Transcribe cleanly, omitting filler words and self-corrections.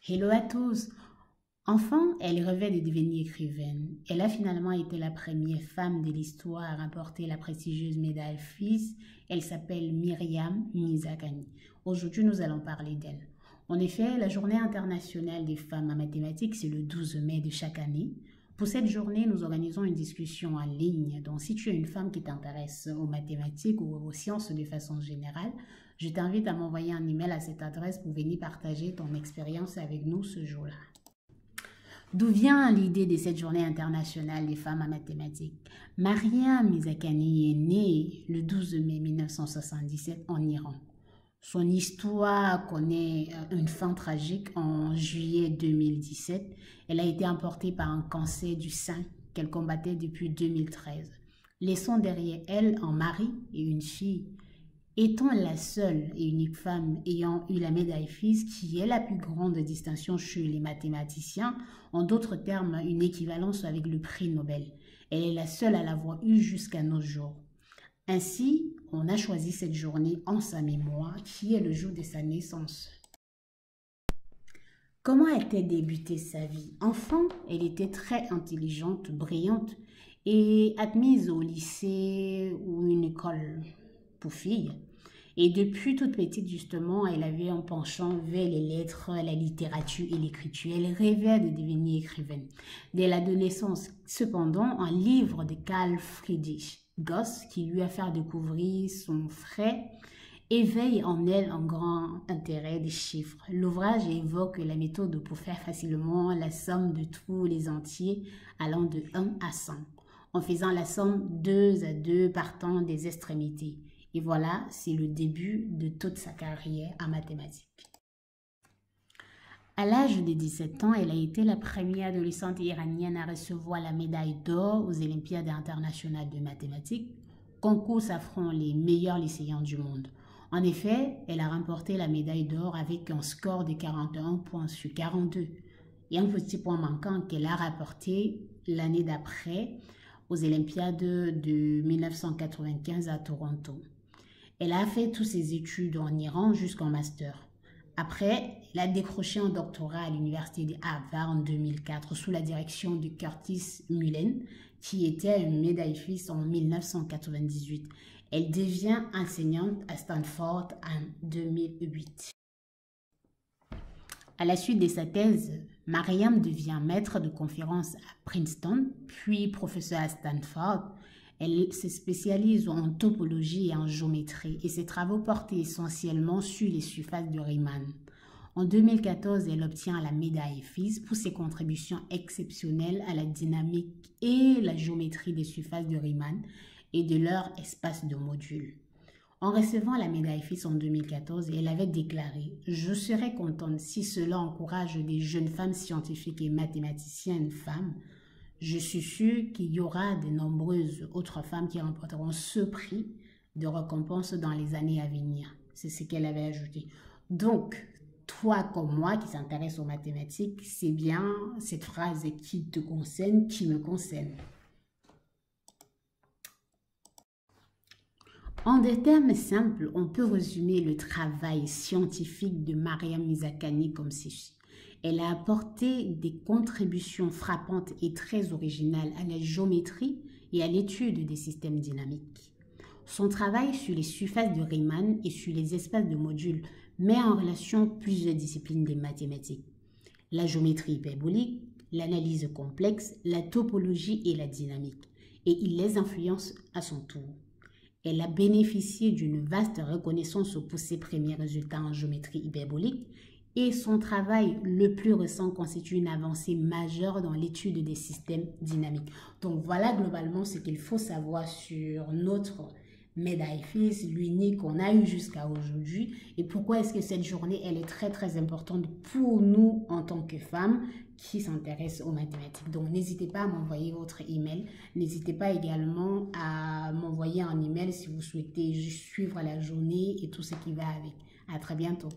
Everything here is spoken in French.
Hello à tous! Enfant, elle rêvait de devenir écrivaine. Elle a finalement été la première femme de l'histoire à remporter la prestigieuse médaille Fields. Elle s'appelle Myriam Mizakani. Aujourd'hui, nous allons parler d'elle. En effet, la journée internationale des femmes en mathématiques, c'est le 12 mai de chaque année. Pour cette journée, nous organisons une discussion en ligne. Donc, si tu es une femme qui t'intéresse aux mathématiques ou aux sciences de façon générale, je t'invite à m'envoyer un email à cette adresse pour venir partager ton expérience avec nous ce jour-là. D'où vient l'idée de cette journée internationale des femmes en mathématiques? Myriam Mizakani est née le 12 mai 1977 en Iran. Son histoire connaît une fin tragique en juillet 2017. Elle a été emportée par un cancer du sein qu'elle combattait depuis 2013, laissant derrière elle un mari et une fille. Étant la seule et unique femme ayant eu la médaille Fields, qui est la plus grande distinction chez les mathématiciens, en d'autres termes, une équivalence avec le prix Nobel. Elle est la seule à l'avoir eu jusqu'à nos jours. Ainsi, on a choisi cette journée en sa mémoire, qui est le jour de sa naissance. Comment a-t-elle débuté sa vie? Enfant, elle était très intelligente, brillante et admise au lycée ou une école pour filles. Et depuis toute petite, justement, elle avait un penchant vers les lettres, la littérature et l'écriture. Elle rêvait de devenir écrivaine. Dès l'adolescence, cependant, un livre de Carl Friedrich Gauss, qui lui a fait découvrir son frère, éveille en elle un grand intérêt des chiffres. L'ouvrage évoque la méthode pour faire facilement la somme de tous les entiers allant de 1 à 100, en faisant la somme 2 à 2 partant des extrémités. Et voilà, c'est le début de toute sa carrière en mathématiques. À l'âge de 17 ans, elle a été la première adolescente iranienne à recevoir la médaille d'or aux Olympiades internationales de mathématiques, concours s'affrontent les meilleurs lycéens du monde. En effet, elle a remporté la médaille d'or avec un score de 41 points sur 42 et un petit point manquant qu'elle a rapporté l'année d'après aux Olympiades de 1995 à Toronto. Elle a fait toutes ses études en Iran jusqu'en master. Après, elle a décroché un doctorat à l'université de Harvard en 2004 sous la direction de Curtis Mullen, qui était une médaille Fields en 1998. Elle devient enseignante à Stanford en 2008. À la suite de sa thèse, Myriam devient maître de conférences à Princeton, puis professeure à Stanford. Elle se spécialise en topologie et en géométrie et ses travaux portent essentiellement sur les surfaces de Riemann. En 2014, elle obtient la médaille Fields pour ses contributions exceptionnelles à la dynamique et la géométrie des surfaces de Riemann et de leur espace de modules. En recevant la médaille Fields en 2014, elle avait déclaré « Je serais contente si cela encourage des jeunes femmes scientifiques et mathématiciennes femmes. Je suis sûre qu'il y aura de nombreuses autres femmes qui remporteront ce prix de récompense dans les années à venir. » C'est ce qu'elle avait ajouté. Donc, toi comme moi qui s'intéresse aux mathématiques, c'est bien cette phrase qui te concerne, qui me concerne. En des termes simples, on peut résumer le travail scientifique de Myriam Mizakani comme ceci. Elle a apporté des contributions frappantes et très originales à la géométrie et à l'étude des systèmes dynamiques. Son travail sur les surfaces de Riemann et sur les espaces de modules met en relation plusieurs disciplines des mathématiques. La géométrie hyperbolique, l'analyse complexe, la topologie et la dynamique. Et il les influence à son tour. Elle a bénéficié d'une vaste reconnaissance pour ses premiers résultats en géométrie hyperbolique et son travail le plus récent constitue une avancée majeure dans l'étude des systèmes dynamiques. Donc voilà globalement ce qu'il faut savoir sur notre médaille Fields, l'unique qu'on a eu jusqu'à aujourd'hui, et pourquoi est-ce que cette journée elle est très importante pour nous en tant que femmes qui s'intéressent aux mathématiques. Donc n'hésitez pas à m'envoyer votre email, n'hésitez pas également à m'envoyer un email si vous souhaitez suivre la journée et tout ce qui va avec. À très bientôt.